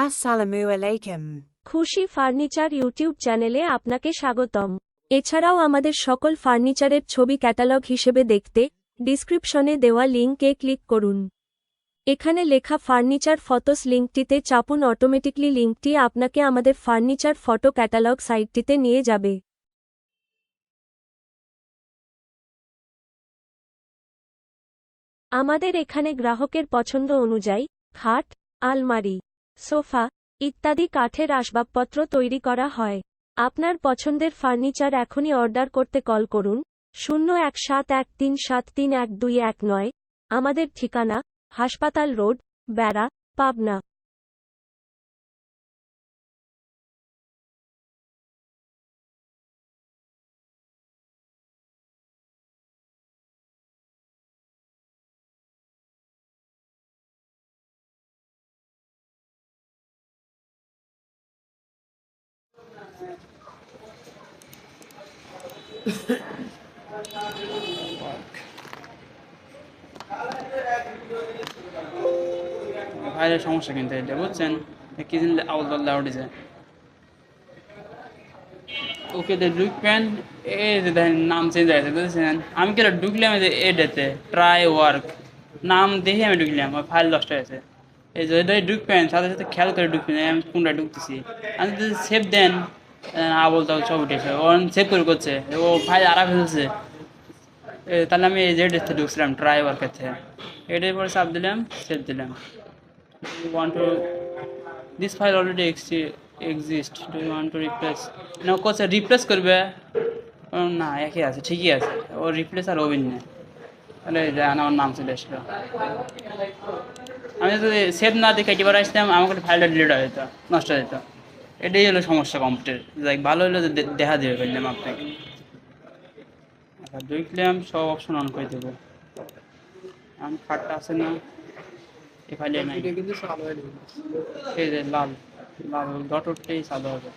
আসসালামু আলাইকুম। খুশি ফার্নিচার ইউটিউব চ্যানেলে আপনাকে স্বাগতম। এছাড়াও আমাদের সকল ফার্নিচারের ছবি ক্যাটালগ হিসেবে দেখতে ডিসক্রিপশনে দেওয়া লিংকে ক্লিক করুন। এখানে লেখা ফার্নিচার ফটোস লিংকটিতে চাপুন, অটোমেটিকলি লিংকটি আপনাকে আমাদের ফার্নিচার ফটো ক্যাটালগ সাইটটিতে নিয়ে যাবে। আমাদের এখানে গ্রাহকের পছন্দ অনুযায়ী খাট, আলমারি, সোফা ইত্যাদি কাঠের আসবাবপত্র তৈরি করা হয়। আপনার পছন্দের ফার্নিচার এখনই অর্ডার করতে কল করুন 017137311219। আমাদের ঠিকানা হাসপাতাল রোড, বেড়া, পাবনা। ভাইয়ের সমস্যা কিন্তু এটা বুঝছেন, কি দিন আউল দল্লা উঠেছে ওকে ঢুকবেন। এই যে দেখেন নাম চেঞ্জ হয়েছে বুঝছেন, আমি কি ঢুকলাম এই যে এটাতে ট্রাই ওয়ার্ক নাম দেখে আমি ঢুকলাম, আমার ফাইল নষ্ট হয়েছে। এই যে এটা ঢুকবেন সাথে সাথে খেয়াল করে ঢুকবেন আমি কোনটা ঢুকতেছি। আমি যদি সেভ দেন আবল তাবল সব উঠেছে, ও সেভ করে করছে, ও ফাইল আরা ফেলছে। তাহলে আমি এই যে এটাতে ঢুকছিলাম ট্রাই ওয়ার্কের থেকে, এটার পরে চাপ দিলাম, সেভ দিলাম। want to this file already exist, do you want to replace? না কোথায় রিপ্লেস করবে না, একই আছে, ঠিকই আছে, ও রিপ্লেস আর ওবিন নেই। তাহলে আমার নাম চলে আসলো। আমি যদি সেভ না দিয়ে কেটে বার আসতাম আমাকে ফাইলটা ডিলিট হয়ে যেত, নষ্ট হয়ে যেত। এটাই হলো সমস্যা কম্পিউটার। যাই ভালো হলো যে দেখা দেবে বললাম আপনাকে। দেখলাম সব অপশন অন করে দেবো। আমি খাটটা আছে না এই ফাইলে নাই, এই যে লাল লাল ডট উঠলেই চালু হবে।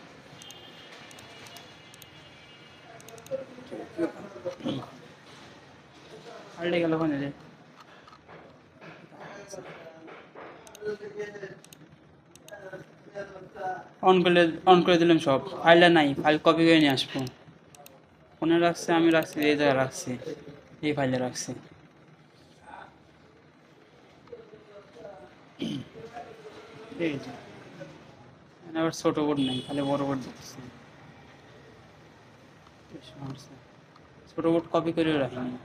ফাইলটা গেল ওখানে রে, অন করে দিলাম সব। ফাইলটা নাই, ফাইল কপি করে নিয়ে আসবো। ফোনে রাখছি, আমি রাখছি এই জায়গায় রাখছি, এই ফাইলে রাখছি। এই যে আবার ছোট বোর্ড নেই, খালি বড় বোর্ড দিচ্ছি। ছোট বোর্ড কপি করে রাখিনি,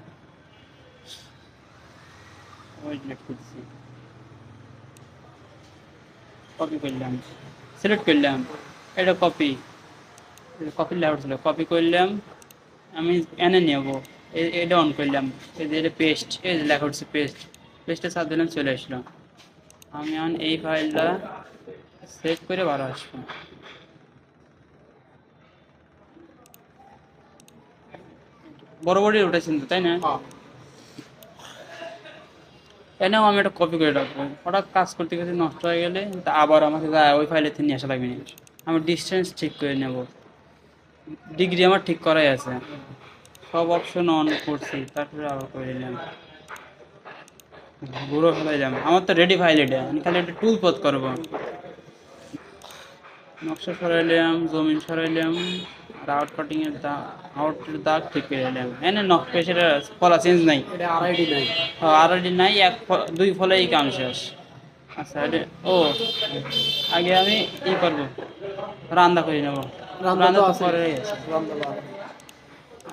ওই ডিলিট করছি। কপি করলাম, সিলেক্ট করলাম, এটা কপি, কপি লেআউট ছিল, কপি করলাম। আমি এনে নেব, এটা অন করলাম, এই যে এটা পেস্ট, এই যে লেখা উঠছে পেস্ট, পেস্টে চাপ দিলাম, চলে আসলো। আমি এখন এই ফাইলটা সেভ করে বার আসবো। বড় বড়ই উঠেছেন তো তাই না? এনেও আমি একটা কপি করে রাখবো, হঠাৎ কাজ করতে করতে নষ্ট হয়ে গেলে আবার আমাকে ওই ফাইলে নিয়ে আসা লাগবে না। আমি ডিস্টেন্স ঠিক করে নেব, ডিগ্রি আমার ঠিক করাই আছে, সব অপশন অন করছি, তারপরে আবার করে নিলাম, ঘুরো ফেলাইলাম। আমার তো রেডি ফাইল, এটা আমি খালি একটা টুল পথ করবো। নকশা সরাইলাম, জমিন সরাইলাম, আর আউট কাটিং এর আউটের দাগ ঠিক করে নিলাম। এনে নকশা সেটা ফলা চেঞ্জ নাই, আরআইডি নাই, দুই ফলেই কাম শেষ। আচ্ছা এটা ও আগে আমি ই করবো, রান্না করে নেবো, রান্না তো পরে আছে।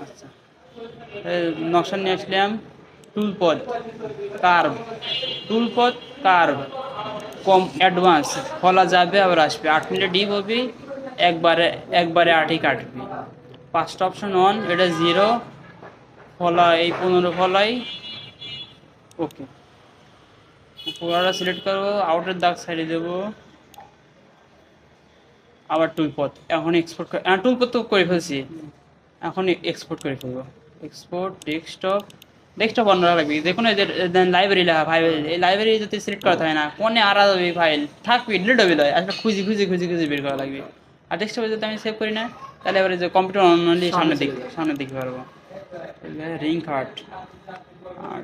আচ্ছা নকশা নিয়ে আসলাম, টুলপথ কার্ভ, টুলপথ কার্ভ কম অ্যাডভান্স, ফলা যাবে আবার আসবে, 8 মিনিট ডিপ হবি, একবারে 8ই কাটবি। 5টা অপশন অন, এটা 0 ফলা, এই 15 ফলাই ওকে। পুরোটা সিলেক্ট করবো, আউটের দাগ সাইডে দেবো, আবার টুলপথ। এখন এক্সপোর্ট টুলপথ তো করে ফেলছি, এখন এক্সপোর্ট করে ফেলবো। এক্সপোর্ট ডেস্কটপ, ডেস্কটপ অন্য লাগবে, দেখুন লাইব্রেরি লেখা ফাইল, এই লাইব্রেরি যদি সিলেক্ট করা থাকে না কোনে আলাদা ফাইল থাকবে, ডিলিট হবে, আসলে খুঁজি খুঁজি খুঁজি খুঁজি বের করা লাগবে। আর ডেস্কটপে যদি আমি সেভ করি না তাহলে এবারে যে কম্পিউটার অনলি সামনে দেখতে পারবো। রিং কাট আর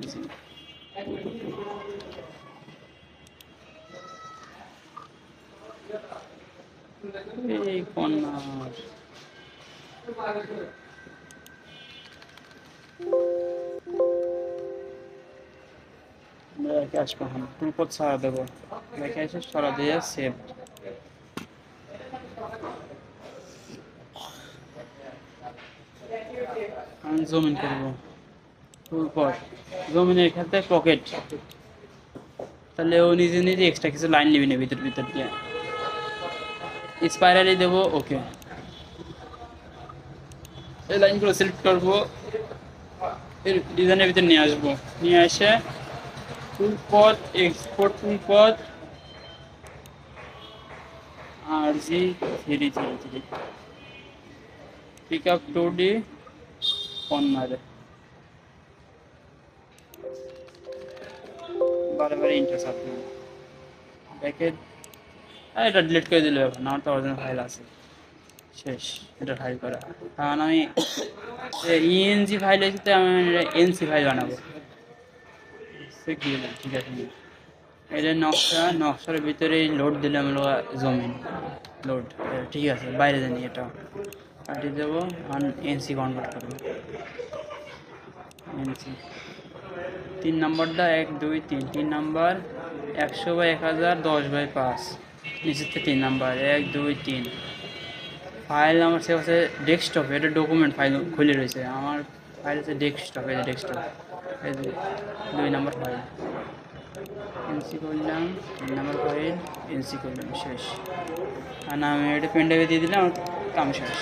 এই কর্নার রেখে আসবো, হ্যাঁ টুলপথ ছাড়া দেবো, রেখে এসে সরা দিয়ে সেভ। আমি জমিন করবো, টুলপথ জমিনের ক্ষেত্রে পকেট, তাহলে ও নিজে নিজে এক্সট্রা কিছু লাইন নিবি না ভিতর ভিতর দিয়ে। স্পাইরালি দেবো, ওকে এই লাইনগুলো সিলেক্ট করবো, এর ডিজাইনের ভিতরে নিয়ে আসবো, নিয়ে এসে toolpath export toolpath RG333 pick up 2D কর্নারে বারে বারে ইন্টারসাপ্ট ব্যাকে। এটা ডিলিট করে দিলে হবে না, আমার তো অরিজিনাল ফাইল আছে, শেষ এটা ফাইল করা। কারণ আমি ইএনজি ফাইল এসেতে আমি এনসি ফাইল বানাবো, ঠিক আছে। এটা নকশা, নকশার ভিতরে লোড দিলাম হলো জমিন লোড, ঠিক আছে বাইরে জানি এটা কাটিয়ে দেবো, এনসি কনভার্ট করবো। এনসি 3 নম্বরটা 1 2 3, 3 নম্বর 100/1000 10/5, নিচেতে 3 নম্বর 1 2 3। ফাইল আমার সে হচ্ছে ডেস্কটপে, এটা ডকুমেন্ট ফাইল খুলে রয়েছে, আমার ফাইল হচ্ছে ডেস্কটপ, এই যে ডেস্কটপ, এই যে 2 নম্বর ফাইল এনসি করলাম, 3 নম্বর ফাইল এনসি করলাম, শেষ। আর আমি এটা পেন ড্রাইভে দিয়ে দিলাম, আমার কাম শেষ।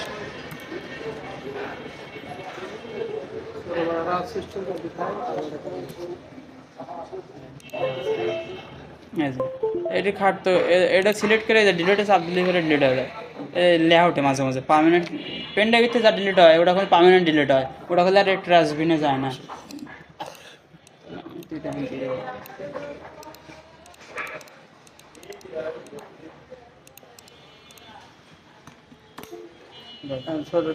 এটি খাটতো, এটা সিলেক্ট করে ডিলিটে চাপ দিলে করে ডিলিট হয়ে যায় লেআউটে মাঝে মাঝে পার্মানেন্ট। পেন ড্রাইভে যা ডিলিট হয় ওটা এখন পার্মানেন্ট ডিলিট হয়, ওটা হলে আর ট্রাস্টবিনে যায় না। ছোট